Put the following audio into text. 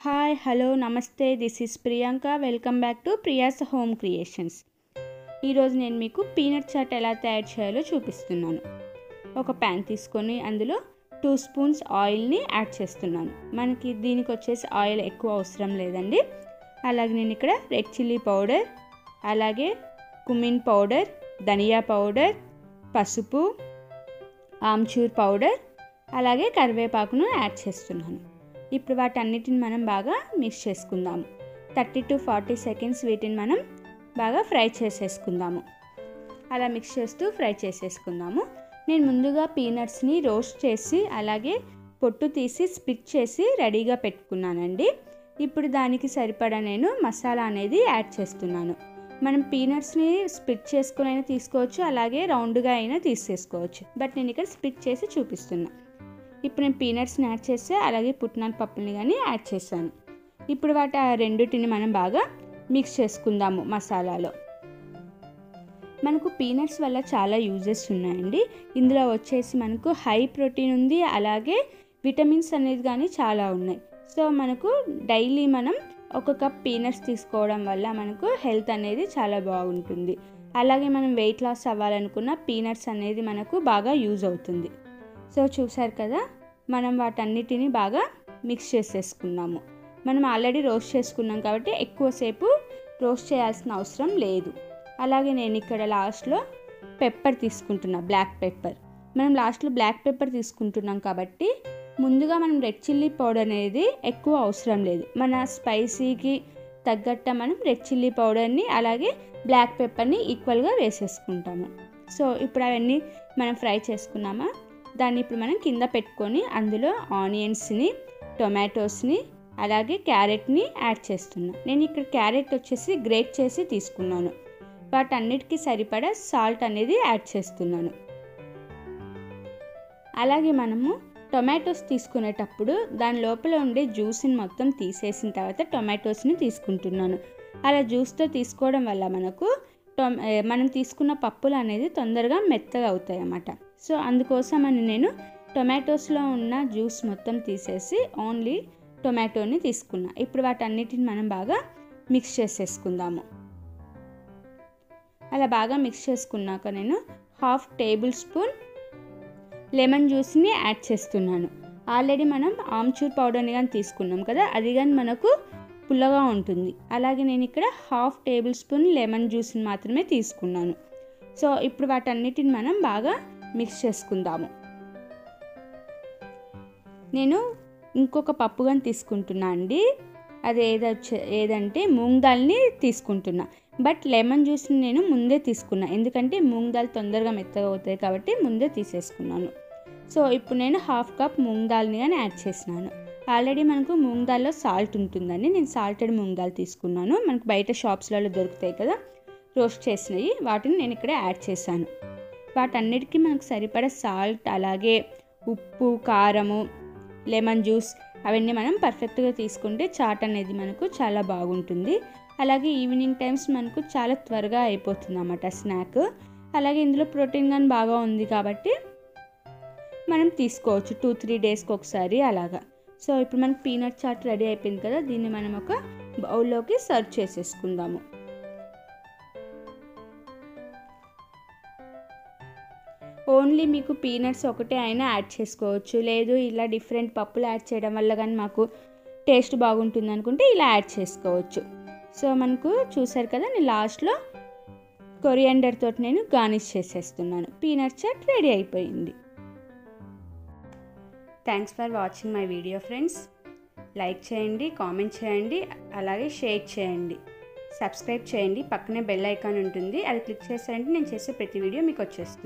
Hi hello నమస్తే this is Priyanka welcome back to Priya's home creations. ఈరోజు నేను మీకు పీనట్ చాట్ ఎలా తయారు చేయాలో చూపిస్తున్నాను. ఒక ప్యాన్ తీసుకొని అందులో 2 స్పూన్స్ ఆయిల్ని యాడ్ చేస్తున్నాను. మనకి దీనికి వచ్చేసి ఆయిల్ ఎక్కువ అవసరం లేదండి. అలాగే నేను ఇక్కడ రెడ్ చిల్లీ పౌడర్, అలాగే కుమిన్ పౌడర్, ధనియా పౌడర్, పసుపు, ఆమ్చూర్ పౌడర్, అలాగే కరివేపాకును యాడ్ చేస్తున్నాను. ఇప్పుడు వాటన్నిటిని మనం బాగా మిక్స్ చేసుకుందాము. 30 to 40 సెకండ్స్ వీటిని మనం బాగా ఫ్రై చేసేసుకుందాము. అలా మిక్స్ చేస్తూ ఫ్రై చేసేసుకుందాము. నేను ముందుగా పీనట్స్ని రోస్ట్ చేసి అలాగే పొట్టు తీసి స్ప్లిట్ చేసి రెడీగా పెట్టుకున్నానండి. ఇప్పుడు దానికి సరిపడా నేను మసాలా అనేది యాడ్ చేస్తున్నాను. మనం పీనట్స్ని స్ప్లిట్ చేసుకుని అయినా తీసుకోవచ్చు, అలాగే రౌండ్గా అయినా తీసేసుకోవచ్చు. బట్ నేను ఇక్కడ స్ప్లిట్ చేసి చూపిస్తున్నాను. ఇప్పుడు నేను పీనట్స్ని యాడ్ చేస్తే అలాగే పుట్నాల పప్పుని కానీ యాడ్ చేశాను. ఇప్పుడు వాటి ఆ రెండింటిని మనం బాగా మిక్స్ చేసుకుందాము మసాలాలో. మనకు పీనట్స్ వల్ల చాలా యూజెస్ ఉన్నాయండి. ఇందులో వచ్చేసి మనకు హై ప్రోటీన్ ఉంది, అలాగే విటమిన్స్ అనేది కానీ చాలా ఉన్నాయి. సో మనకు డైలీ మనం 1 కప్ పీనట్స్ తీసుకోవడం వల్ల మనకు హెల్త్ అనేది చాలా బాగుంటుంది. అలాగే మనం వెయిట్ లాస్ అవ్వాలనుకున్న పీనట్స్ అనేది మనకు బాగా యూజ్ అవుతుంది. సో చూసారు కదా, మనం వాటన్నిటిని బాగా మిక్స్ చేసేసుకున్నాము. మనం ఆల్రెడీ రోస్ట్ చేసుకున్నాం కాబట్టి ఎక్కువసేపు రోస్ట్ చేయాల్సిన అవసరం లేదు. అలాగే నేను ఇక్కడ లాస్ట్లో పెప్పర్ తీసుకుంటున్నా, బ్లాక్ పెప్పర్. మనం లాస్ట్లో బ్లాక్ పెప్పర్ తీసుకుంటున్నాం కాబట్టి ముందుగా మనం రెడ్ చిల్లీ పౌడర్ అనేది ఎక్కువ అవసరం లేదు. మన స్పైసీకి తగ్గట్ట మనం రెడ్ చిల్లీ పౌడర్ని అలాగే బ్లాక్ పెప్పర్ని ఈక్వల్గా వేసేసుకుంటాము. సో ఇప్పుడు అవన్నీ మనం ఫ్రై చేసుకున్నామా, దాన్ని ఇప్పుడు మనం కింద పెట్టుకొని అందులో ఆనియన్స్ని, టొమాటోస్ని, అలాగే క్యారెట్ని యాడ్ చేస్తున్నాను. నేను ఇక్కడ క్యారెట్ వచ్చేసి గ్రేట్ చేసి తీసుకున్నాను. వాటన్నిటికీ సరిపడా సాల్ట్ అనేది యాడ్ చేస్తున్నాను. అలాగే మనము టొమాటోస్ తీసుకునేటప్పుడు దాని లోపల ఉండే జ్యూస్ని మొత్తం తీసేసిన తర్వాత టొమాటోస్ని తీసుకుంటున్నాను. అలా జ్యూస్తో తీసుకోవడం వల్ల మనకు మనం తీసుకున్న పప్పులు అనేది తొందరగా మెత్తగా అవుతాయి అన్నమాట. సో అందుకోసం అని నేను టొమాటోస్లో ఉన్న జ్యూస్ మొత్తం తీసేసి ఓన్లీ టొమాటోని తీసుకున్నా. ఇప్పుడు వాటన్నిటిని మనం బాగా మిక్స్ చేసేసుకుందాము. అలా బాగా మిక్స్ చేసుకున్నాక నేను 1/2 టేబుల్ స్పూన్ లెమన్ జ్యూస్ని యాడ్ చేస్తున్నాను. ఆల్రెడీ మనం ఆమ్చూర్ పౌడర్ని కానీ తీసుకున్నాం కదా, అది కానీ మనకు పుల్లగా ఉంటుంది. అలాగే నేను ఇక్కడ 1/2 టేబుల్ స్పూన్ లెమన్ జ్యూస్ని మాత్రమే తీసుకున్నాను. సో ఇప్పుడు వాటన్నిటిని మనం బాగా మిక్స్ చేసుకుందాము. నేను ఇంకొక పప్పు కానీ తీసుకుంటున్నా అండి. అది ఏదంటే మూంగ్ దాల్ని తీసుకుంటున్నా. బట్ లెమన్ జ్యూస్ని నేను ముందే తీసుకున్నా, ఎందుకంటే మూంగ్ దాల్ తొందరగా మెత్తగా అవుతాయి కాబట్టి ముందే తీసేసుకున్నాను. సో ఇప్పుడు నేను 1/2 కప్ మూంగ్ దాల్ని కానీ యాడ్ చేసినాను. ఆల్రెడీ మనకు మూంగ్ దాల్లో సాల్ట్ ఉంటుందండి. నేను సాల్టెడ్ మూంగ్ దాల్ తీసుకున్నాను. మనకు బయట షాప్స్లలో దొరుకుతాయి కదా రోస్ట్ చేసినవి, వాటిని నేను ఇక్కడ యాడ్ చేశాను. వాటన్నిటికీ మనకు సరిపడా సాల్ట్, అలాగే ఉప్పు, కారము, లెమన్ జ్యూస్ అవన్నీ మనం పర్ఫెక్ట్గా తీసుకుంటే చాట్ అనేది మనకు చాలా బాగుంటుంది. అలాగే ఈవినింగ్ టైమ్స్ మనకు చాలా త్వరగా అయిపోతుంది అన్నమాట స్నాక్. అలాగే ఇందులో ప్రోటీన్ కానీ బాగా ఉంది కాబట్టి మనం తీసుకోవచ్చు 2-3 డేస్కి ఒకసారి అలాగా. సో ఇప్పుడు మనకు పీనట్ చాట్ రెడీ అయిపోయింది కదా, దీన్ని మనం ఒక బౌల్లోకి సర్వ్ చేసేసుకుందాము. ఓన్లీ మీకు పీనట్స్ ఒకటే అయినా యాడ్ చేసుకోవచ్చు, లేదు ఇలా డిఫరెంట్ పప్పులు యాడ్ చేయడం వల్ల కానీ మాకు టేస్ట్ బాగుంటుంది అనుకుంటే ఇలా యాడ్ చేసుకోవచ్చు. సో మనకు చూసారు కదా, నేను లాస్ట్లో కొరియాండర్ తోటి నేను గార్నిష్ చేసేస్తున్నాను. పీనట్ చాట్ రెడీ అయిపోయింది. Thanks for watching my video friends. Like చేయండి, కామెంట్ చేయండి, అలాగే షేర్ చేయండి, సబ్స్క్రైబ్ చేయండి. పక్కనే బెల్ ఐకాన్ ఉంటుంది, అది క్లిక్ చేశారంటే నేను చేసే ప్రతి వీడియో మీకు వచ్చేస్తుంది.